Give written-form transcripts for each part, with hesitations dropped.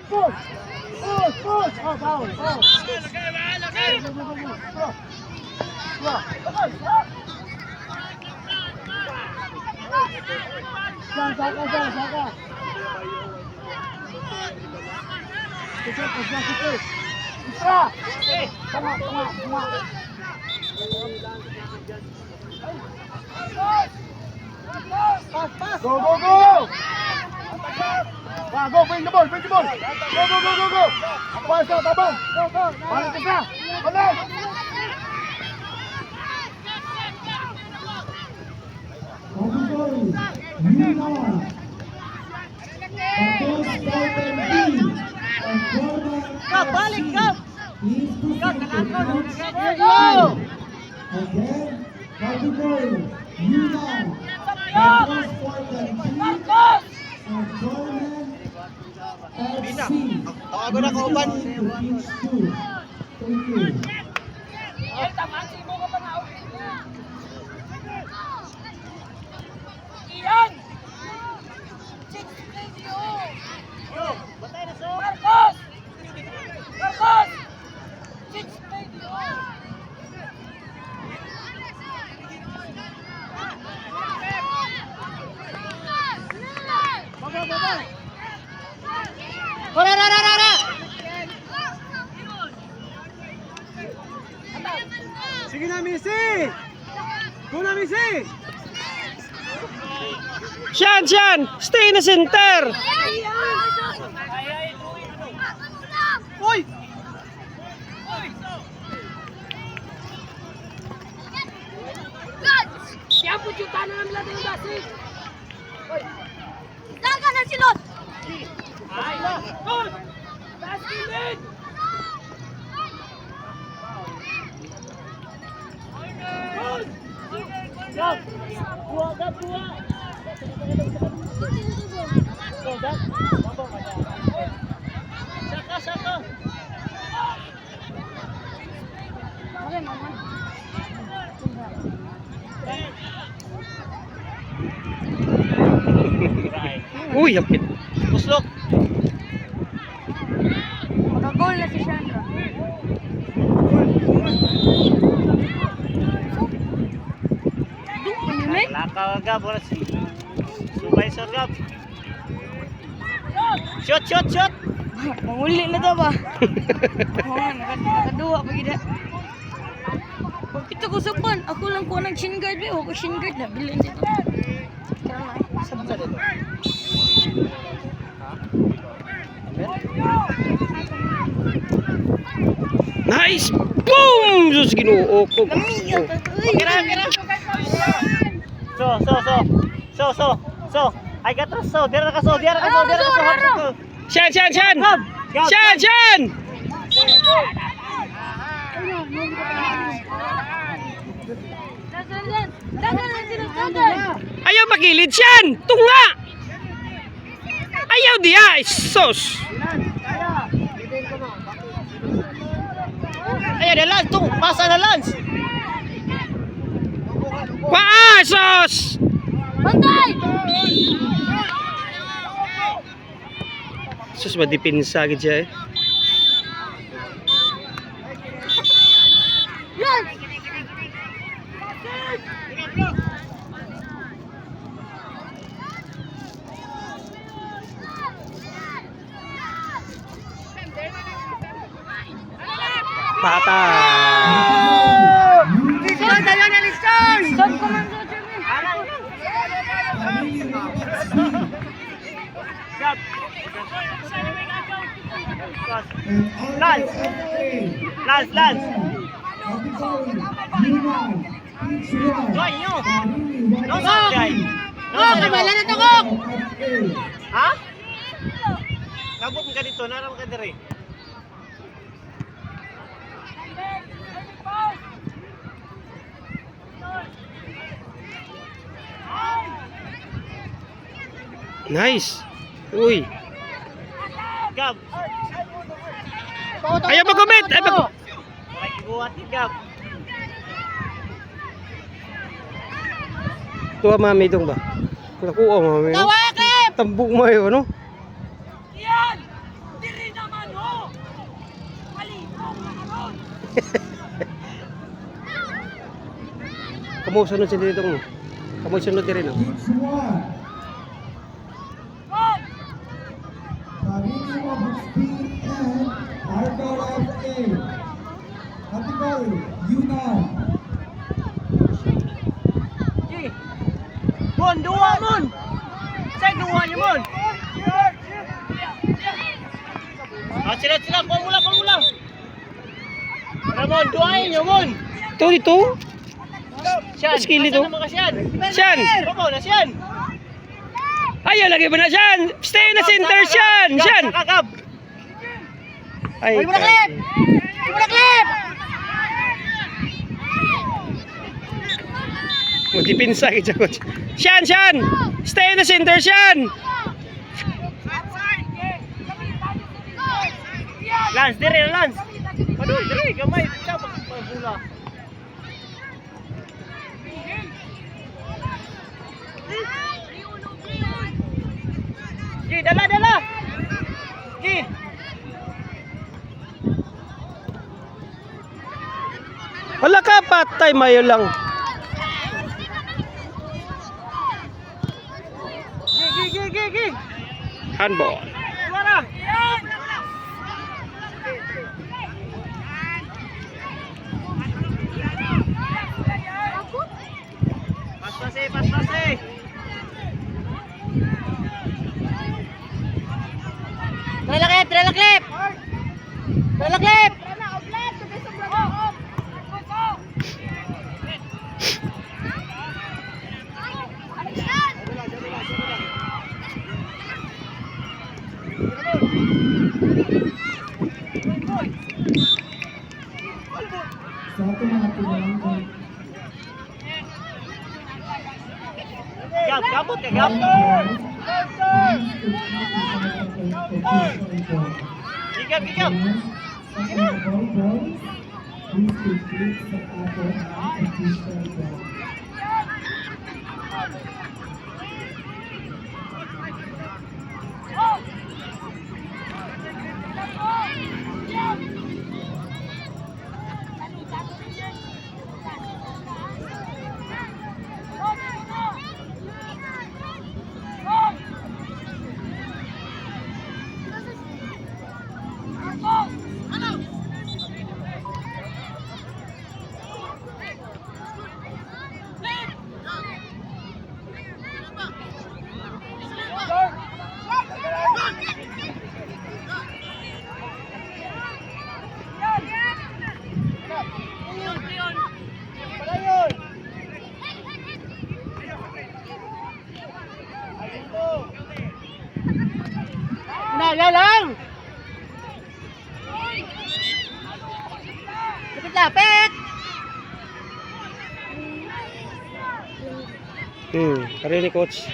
push! Push! Push! Oh, foul! Foul! Saka! Isra! Tama! Pass! Go! Go, bring the ball! Go! Pass out, tabang! Balik ka sa! Balik! Balik ka! Go! Again, Category U9. Tawago na kauban. Thank you. Sige na, Missy! Go na, Missy! Shan! Stay in the center! Uy! Siya po yung tanong ng lahat ng gasik. Daga na silot! Ay! Good! Baskilin! Saka! Uy, yapit. Puslok! Magagol na si Shandra. Lakaw agad, wala si supervisor agad. Shot! Manguli na to ba? Oo, nakaduwa pa gida. Pag ito ko saban, ako lang ko ng shin guard ba? Ako shin guard na, bilhin dito. Saan sa dito? Nice! Boom! Sus, ginoo ko. Lamiya ka to. Kira! So. I got to so. Dira ka so. Shan! Gab! Shan! Ayaw makilid, Shan! Tunga! Ayaw diya! Sos! Ayan na Lance. Pasa na Lance. Sos! Bantay! Sus, madipinsa gid siya eh. Bata! Liston! Tayo na Liston! Saan ko man doon, Gab! Lance! Joy nyo! No, Jai! No, kabala na to ko! Ha? Nabot ka dito, naram ka dire. Nice! Uy! Gab! Ayaw mag-comment! Pakikuha ni Gab. Tuwa mami dong ba? Nakuha mami. Tawakip! Tambok mo yun, ano? Yan! Diri Kamo sunod sa dito mo. Kamo sunod din rin. Each one. Karini Mabuspin and Argyle FA. Category, Yunnan. Gi. Mon, dua mon. Say dua niyo mon. Sila, kau mula. Ramon, duain niyo mon. Ito dito. Siyan, Skill ito. asan naman ka siyan? Siyan. Ramon, na siyan. Ayaw lagi ba na siyan? Stay na center siyan. Siyan. Kakab. Ay. Ay, muna clip. Magdipinsa kita coach. Siyan. Stay na center siyan. Lance, dire Lance. Aduh, dire gamay sa pagbola. Gi, dala. Gi. Wala ka patay mayo lang. Gi. Handball. Suara. Pas. Trailer clip. Sa ating mga pinalangkan. Gabot. Gigab. Lang. Lapit. Kari ni coach.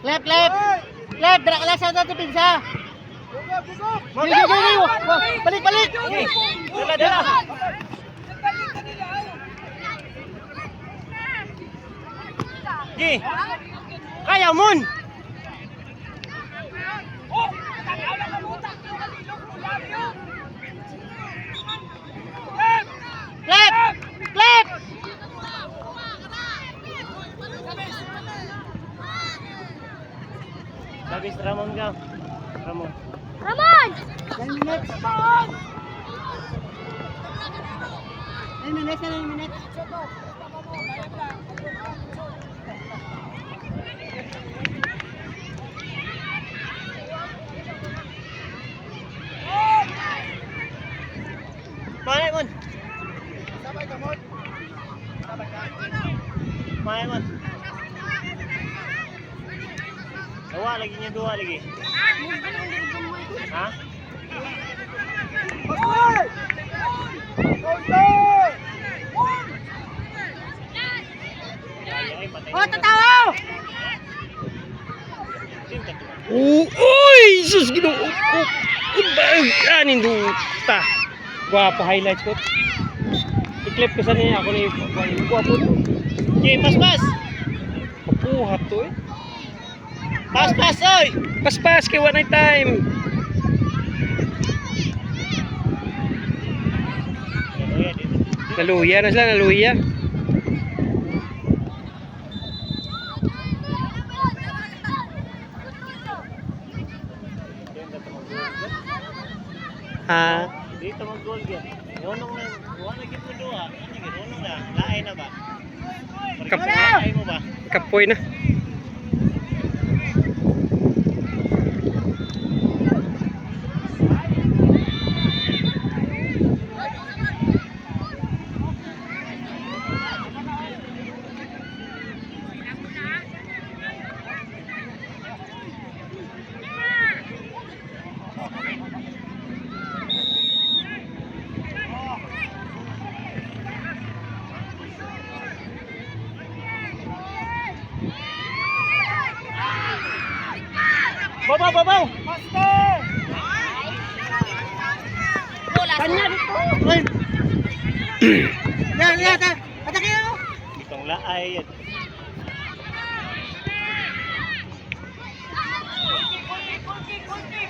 Lep. Dra ka lang sa ato pinsa. Balik. Dala. Gi. Kaya mon. Lep. Habis Ramon ka. Ramon. 9 minutes. 9 minutes. Mana mon? Mana mon? Dua lagi. Hah? Oh, tatawa! Uy, sus Ginoo ko. Kanin duta. Guwapo highlights coach. I-clip ko sa niya ako ni guwapo. Okay, pas. Kapu Buhat to eh. Pass, oy! Pas, kay one night time. Naluya na sila, naluya. Ha? Dito mag-goal yan. Unong na, wala gid mo duha. Ano gid? Unong na, laay na ba? Laay mo ba? Kapoy na. Babaw! Kanya dito. Atake yo. Itong laay yan.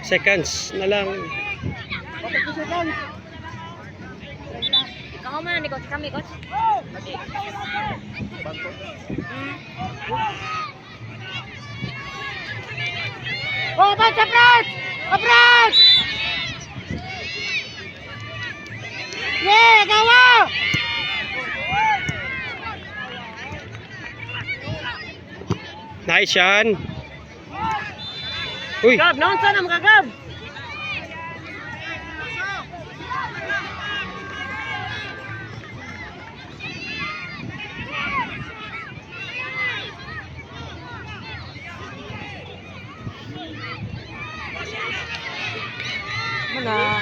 Seconds na lang. Ikaw man ni coach kami coach. Oh, coach approach! Approach! Yeah, gawa! Nice yan. Uy, Gab, naon sa na makagab? Mana?